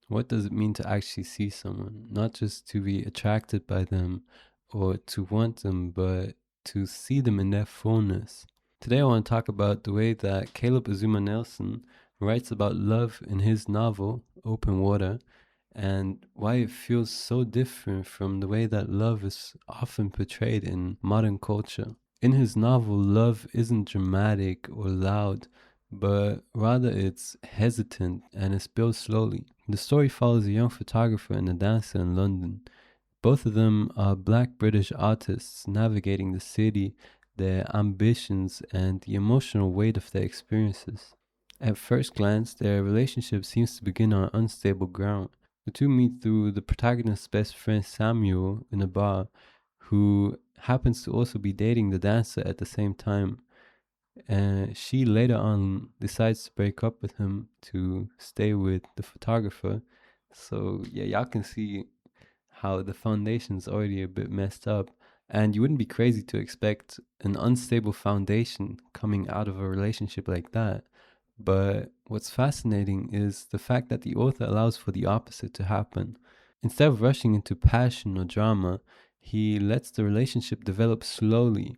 What does it mean to actually see someone? Not just to be attracted by them or to want them, but to see them in their fullness. Today I want to talk about the way that Caleb Azumah Nelson writes about love in his novel, Open Water, and why it feels so different from the way that love is often portrayed in modern culture. In his novel, love isn't dramatic or loud, but rather it's hesitant and is built slowly. The story follows a young photographer and a dancer in London. Both of them are black British artists navigating the city, their ambitions, and the emotional weight of their experiences. At first glance, their relationship seems to begin on unstable ground. The two meet through the protagonist's best friend Samuel in a bar, who happens to also be dating the dancer at the same time. And she later on decides to break up with him to stay with the photographer. So, yeah, y'all can see how the foundation's already a bit messed up. And you wouldn't be crazy to expect an unstable foundation coming out of a relationship like that. But what's fascinating is the fact that the author allows for the opposite to happen. Instead of rushing into passion or drama, he lets the relationship develop slowly,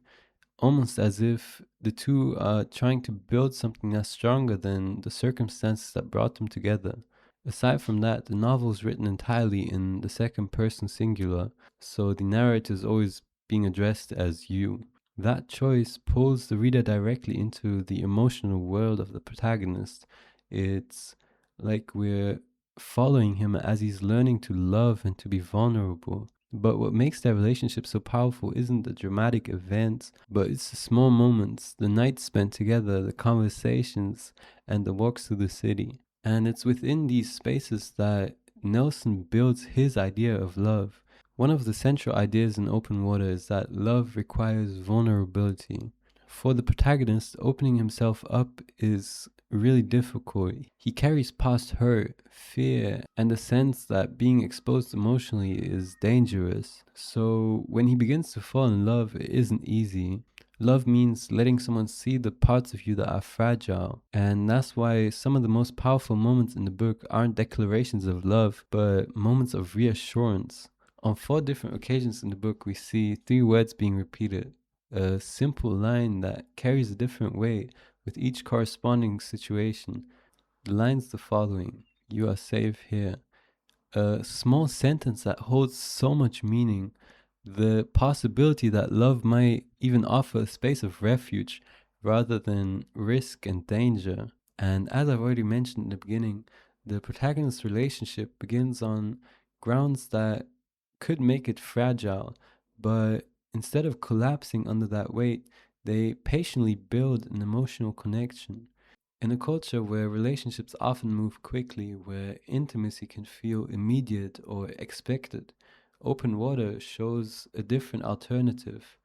almost as if the two are trying to build something that's stronger than the circumstances that brought them together. Aside from that, the novel is written entirely in the second person singular, so the narrator is always being addressed as you. That choice pulls the reader directly into the emotional world of the protagonist. It's like we're following him as he's learning to love and to be vulnerable. But what makes their relationship so powerful isn't the dramatic events, but it's the small moments, the nights spent together, the conversations, and the walks through the city. And it's within these spaces that Nelson builds his idea of love. One of the central ideas in Open Water is that love requires vulnerability. For the protagonist, opening himself up is really difficult. He carries past hurt, fear, and the sense that being exposed emotionally is dangerous. So when he begins to fall in love, it isn't easy. Love means letting someone see the parts of you that are fragile. And that's why some of the most powerful moments in the book aren't declarations of love, but moments of reassurance. On 4 different occasions in the book, we see 3 words being repeated, a simple line that carries a different weight with each corresponding situation. The line's the following: "You are safe here." A small sentence that holds so much meaning. The possibility that love might even offer a space of refuge rather than risk and danger. And as I've already mentioned in the beginning, the protagonist's relationship begins on grounds that could make it fragile, but instead of collapsing under that weight, they patiently build an emotional connection. In a culture where relationships often move quickly, where intimacy can feel immediate or expected, Open Water shows a different alternative.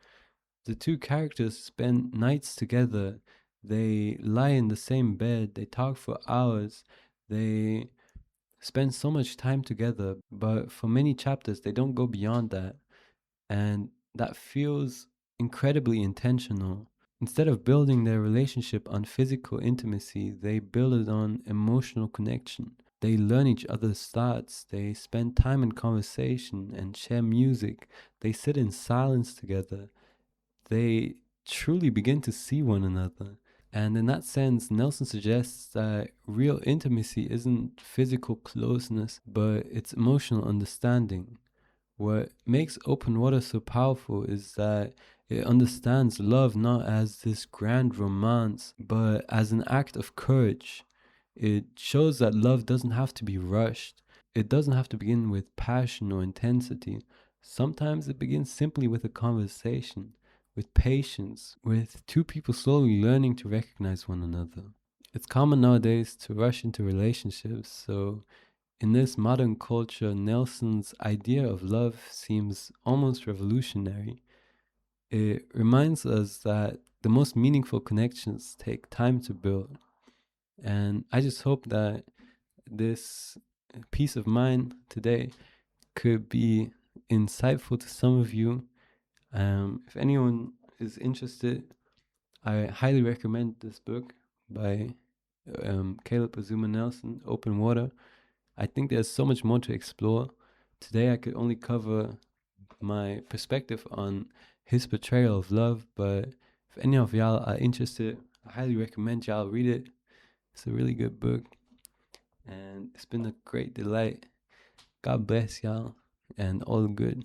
The two characters spend nights together, they lie in the same bed, they talk for hours, they spend so much time together, but for many chapters, they don't go beyond that. And that feels incredibly intentional. Instead of building their relationship on physical intimacy, they build it on emotional connection. They learn each other's thoughts, they spend time in conversation and share music, they sit in silence together, they truly begin to see one another. And in that sense, Nelson suggests that real intimacy isn't physical closeness, but it's emotional understanding. What makes Open Water so powerful is that it understands love not as this grand romance, but as an act of courage. It shows that love doesn't have to be rushed. It doesn't have to begin with passion or intensity. Sometimes it begins simply with a conversation, with patience, with two people slowly learning to recognize one another. It's common nowadays to rush into relationships, so in this modern culture, Nelson's idea of love seems almost revolutionary. It reminds us that the most meaningful connections take time to build. And I just hope that this peace of mind today could be insightful to some of you. If anyone is interested, I highly recommend this book by Caleb Azumah Nelson, Open Water. I think there's so much more to explore. Today, I could only cover my perspective on his portrayal of love, but if any of y'all are interested, I highly recommend y'all read it. It's a really good book, and it's been a great delight. God bless y'all, and all good.